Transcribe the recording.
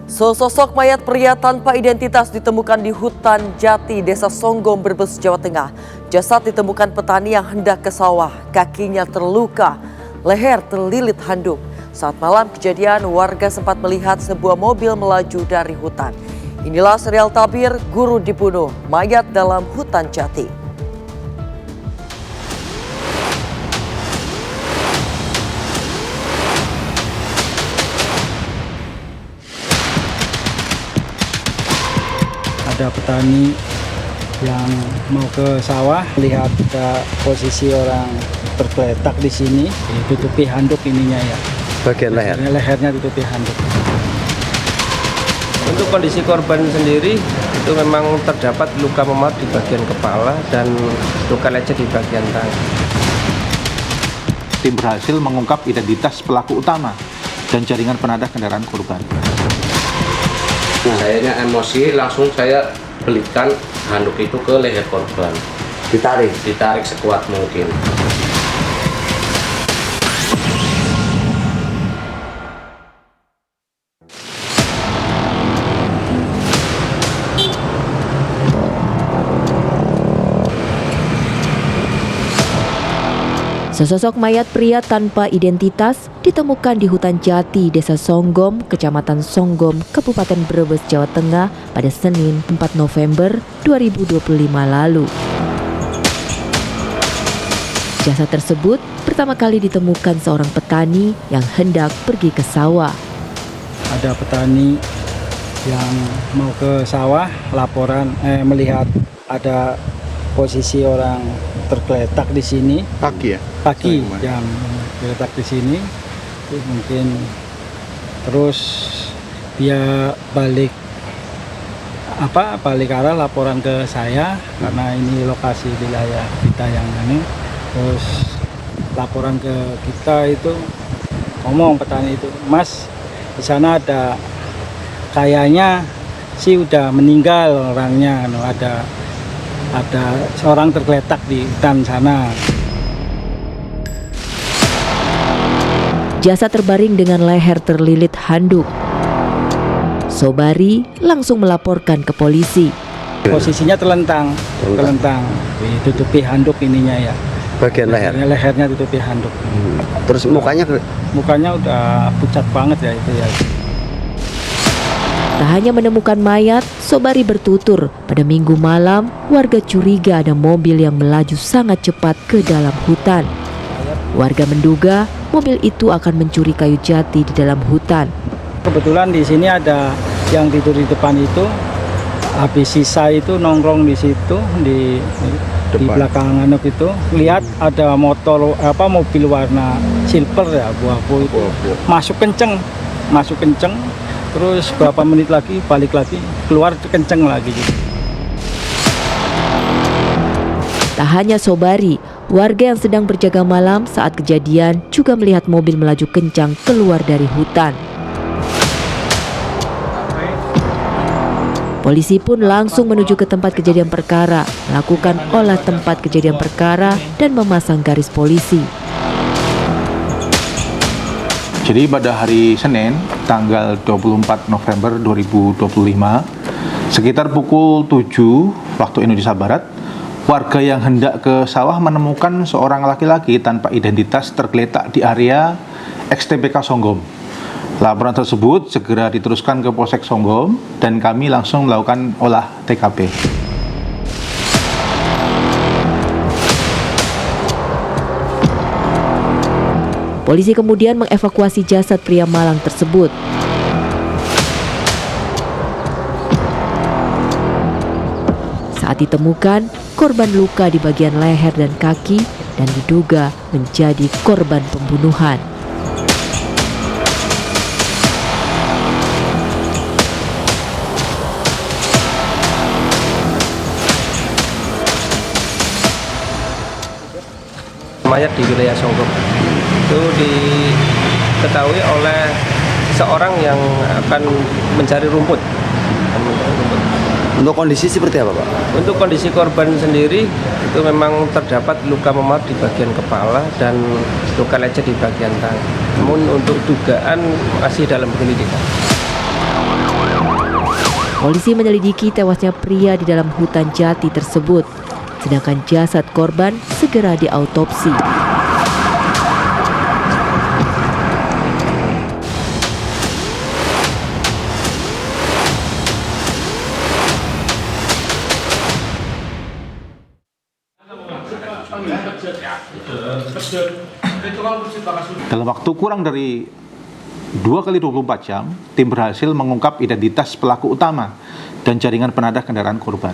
Sosok mayat pria tanpa identitas ditemukan di hutan Jati, Desa Songgom, Brebes, Jawa Tengah. Jasad ditemukan petani yang hendak ke sawah, kakinya terluka, leher terlilit handuk. Saat malam kejadian, warga sempat melihat sebuah mobil melaju dari hutan. Inilah serial tabir guru dibunuh, mayat dalam hutan Jati. Ada petani yang mau ke sawah, lihat ada posisi orang tergeletak di sini, ditutupi handuk ininya ya. Bagian leher? Lehernya ditutupi handuk. Untuk kondisi korban sendiri itu memang terdapat luka memar di bagian kepala dan luka lecet di bagian tangan. Tim berhasil mengungkap identitas pelaku utama dan jaringan penadah kendaraan korban. Sayanya emosi, langsung saya belikan handuk itu ke leher korban. Ditarik sekuat mungkin. Sesosok mayat pria tanpa identitas ditemukan di hutan Jati, Desa Songgom, Kecamatan Songgom, Kabupaten Brebes, Jawa Tengah pada Senin 4 November 2025 lalu. Jasad tersebut pertama kali ditemukan seorang petani yang hendak pergi ke sawah. Ada petani yang mau ke sawah, laporan melihat ada posisi orang tergeletak di sini. Kaki ya? Kaki yang tergeletak di sini. Itu mungkin terus dia balik arah laporan ke saya karena ini lokasi wilayah kita yang ini. Terus laporan ke kita itu ngomong petani itu, "Mas, di sana ada kayaknya sih udah meninggal orangnya, ada seorang tergeletak di hutan sana." Jasad terbaring dengan leher terlilit handuk. Sobari langsung melaporkan ke polisi. Posisinya terlentang, ditutupi handuk ininya ya. Bagian leher? Lehernya ditutupi handuk. Terus mukanya udah pucat banget ya itu ya. Tak hanya menemukan mayat, Sobari bertutur pada Minggu malam warga curiga ada mobil yang melaju sangat cepat ke dalam hutan. Warga menduga mobil itu akan mencuri kayu jati di dalam hutan. Kebetulan di sini ada yang tidur di depan itu, habis sisa itu nongkrong di situ di belakang anok itu, lihat ada mobil warna silver ya, buah-buah itu masuk kenceng. Terus berapa menit lagi balik lagi, keluar kenceng lagi gitu. Tak hanya Sobari, warga yang sedang berjaga malam saat kejadian juga melihat mobil melaju kencang keluar dari hutan. Polisi pun langsung menuju ke tempat kejadian perkara, melakukan olah tempat kejadian perkara dan memasang garis polisi. Jadi pada hari Senin, tanggal 24 November 2025, sekitar pukul 7 waktu Indonesia Barat, warga yang hendak ke sawah menemukan seorang laki-laki tanpa identitas tergeletak di area XTPK Songgom. Laporan tersebut segera diteruskan ke Polsek Songgom dan kami langsung melakukan olah TKP. Polisi kemudian mengevakuasi jasad pria malang tersebut. Saat ditemukan, korban luka di bagian leher dan kaki dan diduga menjadi korban pembunuhan. Mayat di wilayah Songgom itu diketahui oleh seorang yang akan mencari rumput. Untuk kondisi seperti apa, Pak? Untuk kondisi korban sendiri itu memang terdapat luka memar di bagian kepala dan luka lecet di bagian tangan. Namun untuk dugaan masih dalam penyelidikan. Polisi menyelidiki tewasnya pria di dalam hutan jati tersebut, sedangkan jasad korban segera diautopsi. Dalam waktu kurang dari 2 kali 24 jam, tim berhasil mengungkap identitas pelaku utama dan jaringan penadah kendaraan korban.